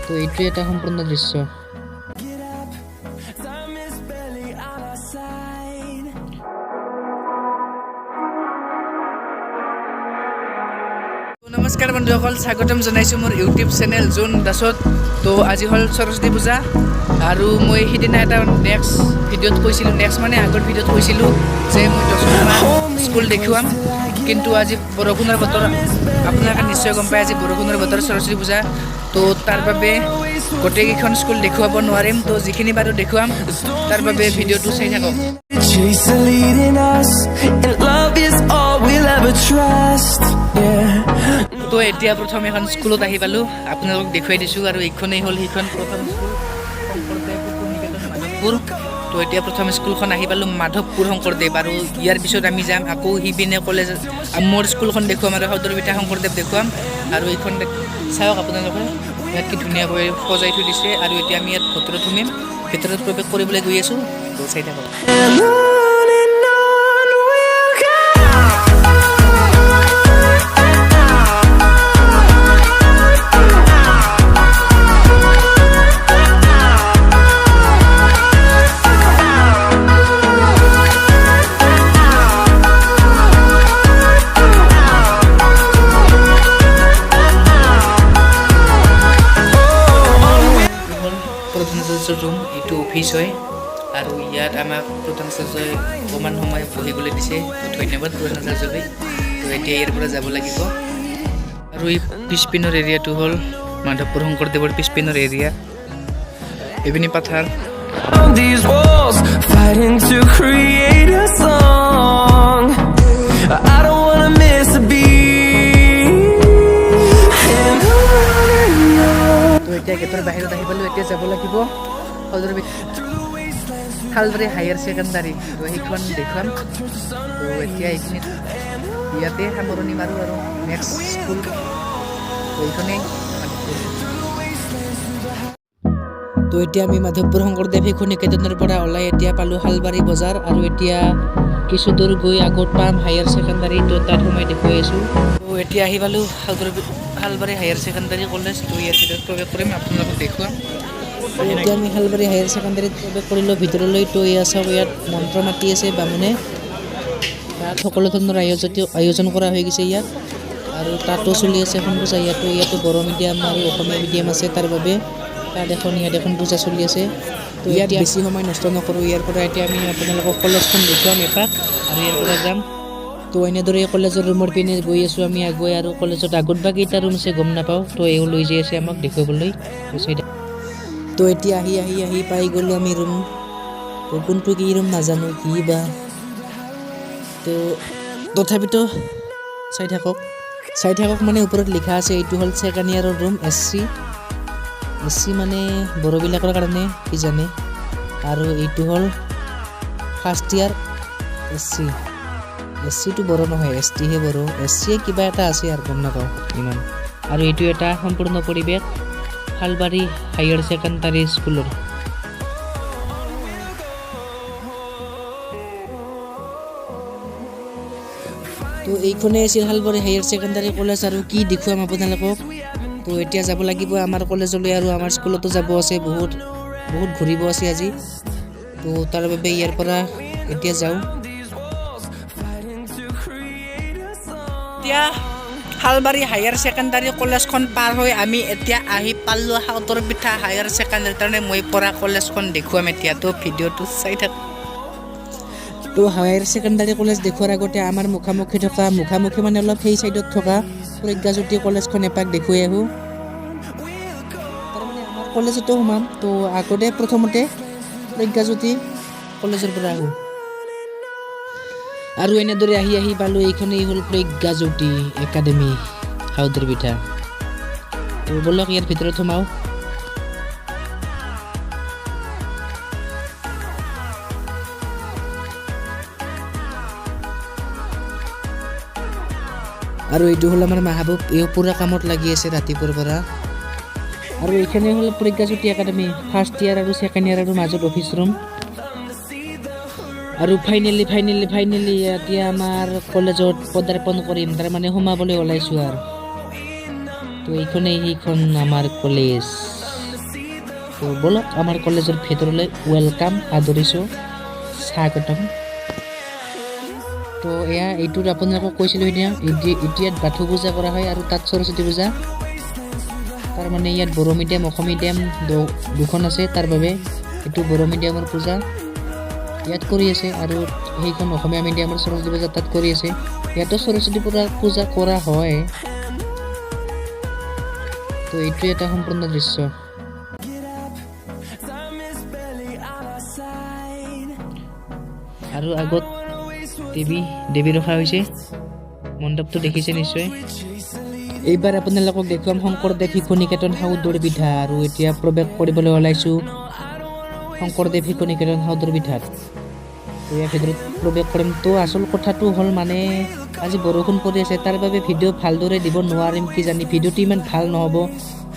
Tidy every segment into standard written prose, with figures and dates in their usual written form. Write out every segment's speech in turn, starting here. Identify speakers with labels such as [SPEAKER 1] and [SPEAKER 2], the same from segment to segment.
[SPEAKER 1] তো এইটোৱে এটা সম্পূৰ্ণ দৃশ্য। নমস্কাৰ বন্ধুসকল, স্বাগতম জনাইছোঁ মোৰ ইউটিউব চেনেল জোন দাসত। তো আজি হ'ল সৰস্বতী পূজা আৰু মই সিদিনা এটা নেক্সট ভিডিঅ'ত কৈছিলোঁ, আগৰ ভিডিঅ'ত কৈছিলোঁ যে মই 10খন স্কুল দেখুৱাম, কিন্তু আজি বৰষুণৰ বতৰ, আপোনালোকে নিশ্চয় গম পায় আজি বৰষুণৰ বতৰ সৰস্বতী পূজা। তো তাৰ বাবে গোটেইকেইখন স্কুল দেখুৱাব নোৱাৰিম, তো যিখিনি বাৰু দেখুৱাম তাৰ বাবে ভিডিঅ'টো চাই থাকক। তো এতিয়া প্ৰথম এখন স্কুলত আহি পালোঁ, আপোনালোকক দেখুৱাই দিছোঁ। আৰু এইখনেই হ'ল সেইখন প্ৰথম স্কুল, শংকৰদেৱ শিশু নিকেতন মাধৱপুৰ। তো এতিয়া প্ৰথম স্কুলখন আহি পালোঁ, মাধৱপুৰ শংকৰদেৱ। আৰু ইয়াৰ পিছত আমি যাম আকৌ সিপিনে কলেজ, মোৰ স্কুলখন দেখুৱাম আৰু সদৰপিঠা শংকৰদেৱ দেখুৱাম। আৰু এইখন চাওক আপোনালোকে, ইয়াত কি ধুনীয়াকৈ সজাই থৈ দিছে। আৰু এতিয়া আমি ইয়াত ভিতৰত সোমাম, ভিতৰত প্ৰৱেশ কৰিবলৈ গৈ আছোঁ, তো চাই থাকক। ৰুম, এইটো অফিচ হয় আৰু ইয়াত আমাক প্ৰধান আচাৰ্যই অকণমান সময় বহিবলৈ দিছে। ধন্যবাদ প্ৰধান আচাৰ্যলৈ। তো এতিয়া ইয়াৰ পৰা যাব লাগিব। আৰু এই পিছপিনৰ এৰিয়াটো হ'ল মাধৱপুৰ শংকৰদেৱৰ পিছপিনৰ এৰিয়া, এইপিনি পাথাৰ। তো এতিয়া গেটৰ বাহিৰত আহি পালোঁ, এতিয়া যাব লাগিব শালবাৰী হায়াৰ ছেকেণ্ডাৰী। তো সেইখন দেখুৱাম। তো এতিয়া এইখিনিত ইয়াতে সামৰণি মাৰোঁ আৰু নেক্সট স্কুল এইখনেই। তো এতিয়া আমি মাধৱপুৰ শংকৰদেৱ শিশু নিকেতনৰ পৰা ওলাই এতিয়া পালোঁ শালবাৰী বজাৰ। আৰু এতিয়া কিছু দূৰ গৈ আগত পাম হায়াৰ ছেকেণ্ডাৰী, তো তাত সোমাই দেখুৱাই আছোঁ। তো এতিয়া আহি পালোঁ শালবাৰী হায়াৰ ছেকেণ্ডাৰী কলেজ। তো ইয়াৰ ভিতৰত প্ৰৱেশ কৰিম, আপোনালোকক দেখুৱাম। এতিয়া আমি শালবাৰী হায়াৰ ছেকেণ্ডাৰীত প্ৰৱেশ কৰিলোঁ ভিতৰলৈ। তো এয়া চাওক, ইয়াত মন্ত্ৰ মাতি আছে বামুণে, তাত সকলো ধৰণৰ আয়োজন কৰা হৈ গৈছে ইয়াত। আৰু তাতো চলি আছে এখন পূজা, ইয়াতো বড়ো মিডিয়াম আৰু অসমীয়া মিডিয়াম আছে, তাৰ বাবে তাত ইয়াত এখন পূজা চলি আছে। তো ইয়াত বেছি সময় নষ্ট নকৰোঁ, ইয়াৰ পৰা এতিয়া আমি আপোনালোকক কলেজখন দেখুৱাম এপাক আৰু ইয়াৰ পৰা যাম। তো এনেদৰে কলেজৰ ৰুমৰ পিনে গৈ আছোঁ আমি আগুৱাই। আৰু কলেজত আগত বা কেইটা ৰুম আছে গম নাপাওঁ, তো এও লৈ যাই আছে আমাক দেখুৱাবলৈ। তো এতিয়া আহি পাই গ'লোঁ আমি ৰুম। তো কোনটো কি ৰুম নাজানো, কি বা, তো তথাপিতো চাই থাকক মানে ওপৰত লিখা আছে এইটো হ'ল ছেকেণ্ড ইয়াৰৰ ৰুম, এছ চি মানে বড়োবিলাকৰ কাৰণে কি জানে। আৰু এইটো হ'ল ফাৰ্ষ্ট ইয়াৰ এছ চিটো বড়ো নহয়, এছ টিহে বড়ো, এছ চিয়ে কিবা এটা আছে আৰু গম নাপাওঁ ইমান। আৰু এইটো এটা সম্পূৰ্ণ পৰিৱেশ শালবাৰী হায়াৰ ছেকেণ্ডাৰী স্কুলৰ। তো এইখনেই আছিল শালবাৰী হায়াৰ ছেকেণ্ডাৰী কলেজ। আৰু কি দেখুৱাম আপোনালোকক। তো এতিয়া যাব লাগিব আমাৰ কলেজলৈ, আৰু আমাৰ স্কুলতো যাব আছে, বহুত ঘূৰিব আছে আজি। তো তাৰ বাবে ইয়াৰ পৰা এতিয়া যাওঁ। এতিয়া শালবাৰী হায়াৰ ছেকেণ্ডাৰী কলেজখন পাৰ হৈ আমি এতিয়া আহি পালোঁ সদৰপিঠা হায়াৰ ছেকেণ্ডাৰী, কাৰণে মই পঢ়া কলেজখন দেখুৱাম এতিয়া। তো ভিডিঅ'টো চাই থাক। তো হায়াৰ ছেকেণ্ডাৰী কলেজ দেখুৱাৰ আগতে আমাৰ মুখামুখি মানে অলপ সেই চাইডত থকা প্ৰজ্ঞাজ্যোতি কলেজখন এপাক দেখুৱাই আহোঁ। তাৰমানে আমাৰ কলেজতো সোমাম, তো আগতে প্ৰথমতে প্ৰজ্ঞাজ্যোতি কলেজৰ পৰা আহোঁ। আৰু এনেদৰে আহি পালোঁ, এইখনেই হ'ল প্ৰজ্ঞাজ্যোতি একাডেমি সদৰপিঠা। তো বলক ইয়াৰ ভিতৰত সোমাওঁ। আৰু এইটো হ'ল আমাৰ মাহবুব, এই পুৰা কামত লাগি আছে ৰাতিপুৱাৰ পৰা। আৰু এইখানে হ'ল প্ৰজ্ঞাজ্যোতি একাডেমি, ফাৰ্ষ্ট ইয়াৰ আৰু ছেকেণ্ড ইয়াৰ আৰু মাজত অফিচ ৰুম। আৰু ফাইনেলি এতিয়া আমাৰ কলেজত পদাৰ্পণ কৰিম, তাৰমানে সোমাবলৈ ওলাইছোঁ আৰু। তো এইখন আমাৰ কলেজ। তো বলক আমাৰ কলেজৰ ভিতৰলৈ ৱেলকাম, আদৰিছোঁ, স্বাগতম। তো এইটোত আপোনালোকক কৈছিলোঁ ইয়াত বাথৌ পূজা কৰা হয় আৰু তাত সৰস্বতী পূজা। তাৰমানে ইয়াত বড়ো মিডিয়াম অসমীয়া মিডিয়াম দুখন আছে, তাৰ বাবে এইটো বড়ো মিডিয়ামৰ পূজা ইয়াত কৰি আছে আৰু সেইখন অসমীয়া মিডিয়ামৰ সৰস্বতী পূজা তাত কৰি আছে। ইয়াতো সৰস্বতী পূজা কৰা হয়। তো এইটোৱে এটা সম্পূৰ্ণ দৃশ্য। আৰু আগত দেৱী ৰখা হৈছে, মণ্ডপটো দেখিছে নিশ্চয়। এইবাৰ আপোনালোকক দেখুৱাম শংকৰদেৱ শিশু নিকেতন হাউদৰ বিধা, আৰু এতিয়া প্ৰৱেশ কৰিবলৈ ওলাইছোঁ শংকৰদেৱ শিশু নিকেতন হাউদৰ বিধাত। ইয়াৰ ভিতৰত প্ৰৱেশ কৰিম। তো আচল কথাটো হ'ল মানে আজি বৰষুণ পৰি আছে, তাৰ বাবে ভিডিঅ' ভালদৰে দিব নোৱাৰিম কিজানি, ভিডিঅ'টো ইমান ভাল নহ'ব।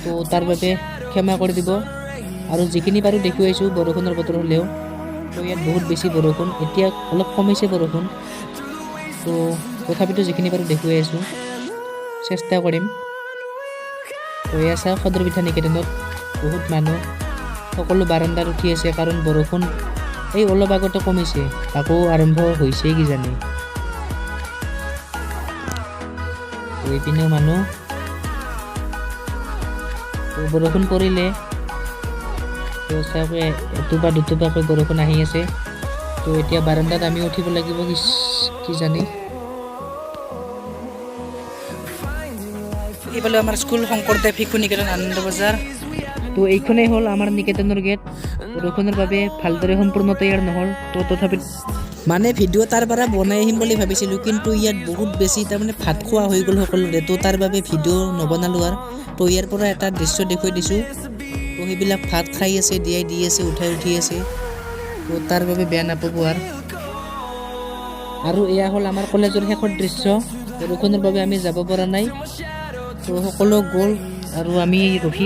[SPEAKER 1] তো তাৰ বাবে ক্ষমা কৰি দিব, আৰু যিখিনি পাৰোঁ দেখুৱাইছোঁ বৰষুণৰ বতৰ হ'লেও। তো ইয়াত বহুত বেছি বৰষুণ, এতিয়া অলপ কমিছে বৰষুণ। তো তথাপিতো যিখিনি পাৰোঁ দেখুৱাই আছোঁ, চেষ্টা কৰিম। তো এয়া চাওক সদৰ বিধা নিকেতনত বহুত মানুহ, সকলো বাৰান্দাত উঠি আছে, কাৰণ বৰষুণ এই অলপ আগতে কমিছে, আকৌ আৰম্ভ হৈছে কিজানি। তো এইপিনেও মানুহ, তো বৰষুণ পৰিলে তো চাওক এটোপা দুটোপাকৈ বৰষুণ আহি আছে। তো এতিয়া বাৰান্দাত আমি উঠিব লাগিব কিজানি। এইফালে আমাৰ স্কুল শংকৰদেৱ শিশু নিকেতন আনন্দ বজাৰ। তো এইখনেই হ'ল আমাৰ নিকেতনৰ গেট। বৰষুণৰ বাবে ভালদৰে সম্পূৰ্ণ তৈয়াৰ নহ'ল, তো তথাপি মানে ভিডিঅ' তাৰ পৰা বনাই আহিম বুলি ভাবিছিলোঁ, কিন্তু ইয়াত বহুত বেছি তাৰমানে ভাত খোৱা হৈ গ'ল সকলোৰে, তো তাৰ বাবে ভিডিঅ' নবনালোঁ আৰু। তো ইয়াৰ পৰা এটা দৃশ্য দেখুৱাই দিছোঁ। তো সেইবিলাক ভাত খাই আছে, দি আছে, উঠি আছে, তো তাৰ বাবে বেয়া নাপাব আৰু এয়া হ'ল আমাৰ কলেজৰ শেষৰ দৃশ্য। বৰষুণৰ বাবে আমি যাব পৰা নাই, তো সকলো গ'ল আৰু আমি ৰখি